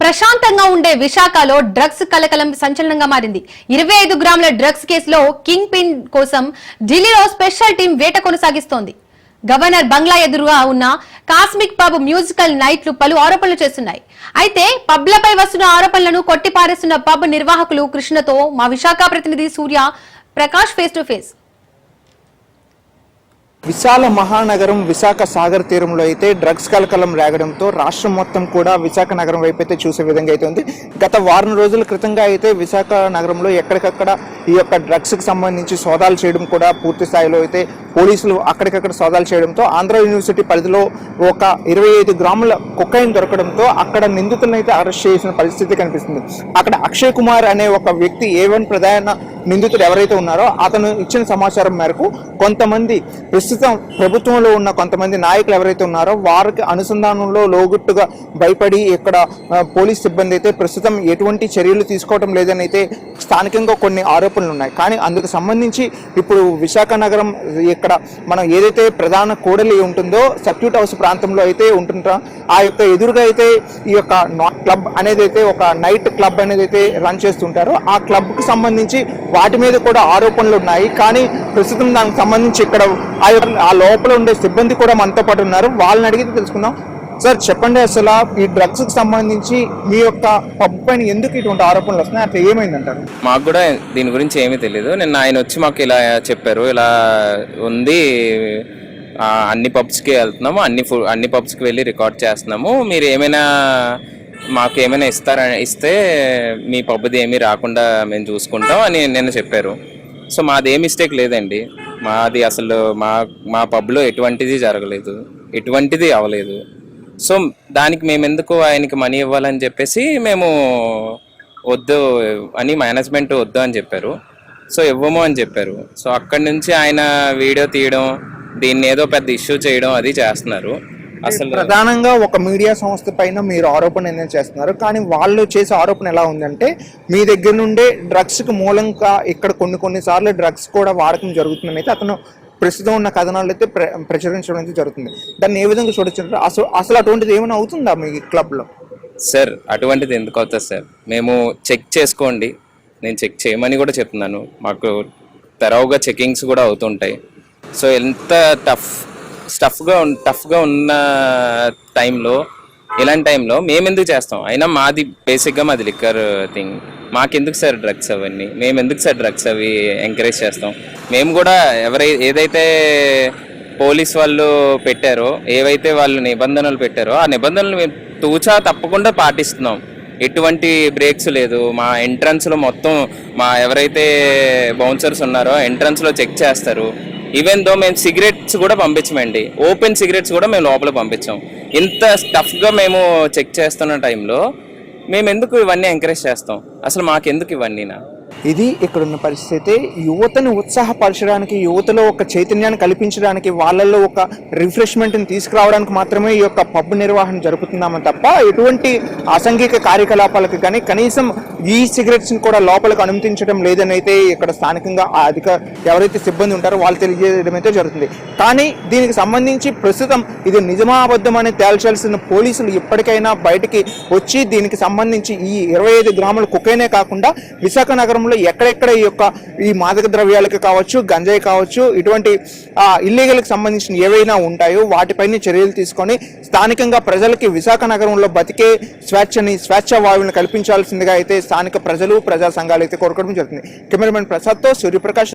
ప్రశాంతంగా ఉండే విశాఖలో డ్రగ్స్ కలకలం సంచలనంగా మారింది. 25 గ్రాముల డ్రగ్స్ కేసులో కింగ్ పిన్ కోసం ఢిల్లీలో స్పెషల్ టీం వేట కొనసాగిస్తోంది. గవర్నర్ బంగ్లా ఎదురుగా ఉన్న కాస్మిక్ పబ్ మ్యూజికల్ నైట్లు పలు ఆరోపణలు చేస్తున్నాయి. అయితే పబ్లపై వస్తున్న ఆరోపణలను కొట్టిపారేస్తున్న పబ్ నిర్వాహకులు కృష్ణతో మా విశాఖ ప్రతినిధి Surya Prakash face to face. విశాల మహానగరం విశాఖ సాగర్ తీరంలో అయితే డ్రగ్స్ కలకలం రేగడంతో రాష్ట్రం మొత్తం కూడా విశాఖ నగరం వైపు అయితే చూసే విధంగా అయితే ఉంది. గత వారం రోజుల క్రితంగా అయితే విశాఖ నగరంలో ఎక్కడికక్కడ ఈ యొక్క డ్రగ్స్కి సంబంధించి సోదాలు చేయడం కూడా పూర్తి స్థాయిలో అయితే పోలీసులు అక్కడికక్కడ సోదాలు చేయడంతో ఆంధ్ర యూనివర్సిటీ పరిధిలో ఒక 25 గ్రాముల కొకైన్ దొరకడంతో అక్కడ నిందితులను అయితే అరెస్ట్ చేసిన పరిస్థితి కనిపిస్తుంది. అక్కడ అక్షయ్ కుమార్ అనే ఒక వ్యక్తి A1 ప్రధాన నిందితుడు ఎవరైతే ఉన్నారో అతను ఇచ్చిన సమాచారం మేరకు కొంతమంది ప్రస్తుతం ప్రభుత్వంలో ఉన్న కొంతమంది నాయకులు ఎవరైతే ఉన్నారో వారికి అనుసంధానంలో లోగుట్టుగా భయపడి ఇక్కడ పోలీస్ సిబ్బంది అయితే ప్రస్తుతం ఎటువంటి చర్యలు తీసుకోవడం లేదని అయితే స్థానికంగా కొన్ని ఆరోపణలు ఉన్నాయి. కానీ అందుకు సంబంధించి ఇప్పుడు విశాఖ నగరం ఇక్కడ మనం ఏదైతే ప్రధాన కూడలి ఉంటుందో సర్క్యూట్ హౌస్ ప్రాంతంలో అయితే ఉంటుంటాం. ఆ యొక్క ఎదురుగా అయితే ఈ యొక్క క్లబ్ అనేది అయితే ఒక నైట్ క్లబ్ అనేది అయితే రన్ చేస్తుంటారు. ఆ క్లబ్కి సంబంధించి వాటి మీద కూడా ఆరోపణలు ఉన్నాయి. కానీ ప్రస్తుతం దానికి సంబంధించి ఇక్కడ ఆ లోపల ఉండే సిబ్బంది కూడా మనతో పాటు ఉన్నారు. వాళ్ళని అడిగితే తెలుసుకుందాం. సార్ చెప్పండి, అసలు ఈ డ్రగ్స్కి సంబంధించి మీ యొక్క పబ్ పైన ఎందుకు ఇటువంటి ఆరోపణలు వస్తున్నాయి, అట్లా ఏమైందంటారు? మాకు కూడా దీని గురించి ఏమీ తెలియదు. నిన్న ఆయన వచ్చి మాకు ఇలా చెప్పారు, ఇలా ఉంది, అన్ని పబ్స్కి వెళ్తున్నాము, అన్ని పబ్స్కి వెళ్ళి రికార్డ్ చేస్తున్నాము, మీరు మాకు ఏమైనా ఇస్తే మీ పబ్ది ఏమీ రాకుండా మేము చూసుకుంటాం అని నిన్న చెప్పారు. సో మాది ఏ మిస్టేక్ లేదండి. మాది అసలు మా పబ్లో ఎటువంటిది జరగలేదు, ఎటువంటిది అవ్వలేదు. సో దానికి మేము ఎందుకు ఆయనకి మనీ ఇవ్వాలని చెప్పేసి మేము వద్దు అని, మేనేజ్మెంట్ వద్దు అని చెప్పారు. సో ఇవ్వము అని చెప్పారు. సో అక్కడి నుంచి ఆయన వీడియో తీయడం, దీన్ని ఏదో పెద్ద ఇష్యూ చేయడం అది చేస్తున్నారు. అసలు ప్రధానంగా ఒక మీడియా సంస్థ పైన మీరు ఆరోపణ ఏదైనా చేస్తున్నారు. కానీ వాళ్ళు చేసే ఆరోపణ ఎలా ఉందంటే మీ దగ్గర నుండే డ్రగ్స్కి మూలంగా ఇక్కడ కొన్నిసార్లు డ్రగ్స్ కూడా వాడకం జరుగుతుందని అయితే అతను ప్రస్తుతం ఉన్న కథనాలు అయితే ప్రచురించడం అయితే జరుగుతుంది. దాన్ని ఏ విధంగా చూడొచ్చు? అసలు అటువంటిది ఏమైనా అవుతుందా మీ క్లబ్లో? సార్ అటువంటిది ఎందుకు అవుతుంది సార్? మేము చెక్ చేసుకోండి, నేను చెక్ చేయమని కూడా చెప్తున్నాను. మాకు తెరవుగా చెకింగ్స్ కూడా అవుతుంటాయి. సో ఎంత టఫ్గా ఉన్న టైంలో, ఇలాంటి టైంలో మేము ఎందుకు చేస్తాం? అయినా మాది బేసిక్గా మాది లిక్కర్ థింగ్. మాకెందుకు సార్ డ్రగ్స్ అవన్నీ? మేము ఎందుకు సార్ డ్రగ్స్ అవి ఎంకరేజ్ చేస్తాం? మేము కూడా ఏదైతే పోలీస్ వాళ్ళు పెట్టారో, ఏవైతే వాళ్ళు నిబంధనలు పెట్టారో ఆ నిబంధనలు మేము తూచా తప్పకుండా పాటిస్తున్నాం. ఎటువంటి బ్రేక్స్ లేదు. మా ఎంట్రన్స్లో మొత్తం ఎవరైతే బౌన్సర్స్ ఉన్నారో ఎంట్రన్స్లో చెక్ చేస్తారు. ఈవెన్ దో మేము సిగరెట్స్ కూడా పంపించమండి, ఓపెన్ సిగరెట్స్ కూడా మేము లోపల పంపించాం. ఇంత టఫ్గా మేము చెక్ చేస్తున్న టైంలో మేము ఎందుకు ఇవన్నీ ఎంకరేజ్ చేస్తాం? అసలు మాకెందుకు ఇవన్నీనా? ఇది ఇక్కడున్న పరిస్థితి. యువతను ఉత్సాహపరచడానికి, యువతలో ఒక చైతన్యాన్ని కల్పించడానికి, వాళ్ళల్లో ఒక రిఫ్రెష్మెంట్ని తీసుకురావడానికి మాత్రమే ఈ యొక్క పబ్ నిర్వహణ జరుపుతున్నామని తప్ప ఎటువంటి అసాంఘిక కార్యకలాపాలకు కానీ కనీసం ఈ సిగరెట్స్ని కూడా లోపలికి అనుమతించడం లేదని అయితే ఇక్కడ స్థానికంగా ఎవరైతే సిబ్బంది ఉంటారో వాళ్ళు తెలియజేయడం అయితే జరుగుతుంది. కానీ దీనికి సంబంధించి ప్రస్తుతం ఇది నిజమా అబద్ధం అని తేల్చాల్సిన పోలీసులు ఇప్పటికైనా బయటికి వచ్చి దీనికి సంబంధించి ఈ 25 గ్రాముల కొకైనే కాకుండా విశాఖ నగరంలో ఎక్కడెక్కడ ఈ మాదక ద్రవ్యాలకు కావచ్చు, గంజాయి కావచ్చు, ఇటువంటి ఇల్లీగల్కి సంబంధించిన ఏవైనా ఉంటాయో వాటిపైన చర్యలు తీసుకొని స్థానికంగా ప్రజలకి విశాఖ నగరంలో బతికే స్వేచ్ఛ వాయువులను కల్పించాల్సిందిగా అయితే స్థానిక ప్రజలు, ప్రజా సంఘాలు అయితే కోరుకోవడం జరుగుతుంది. కెమెరామెన్ ప్రసాద్తో సూర్యప్రకాష్.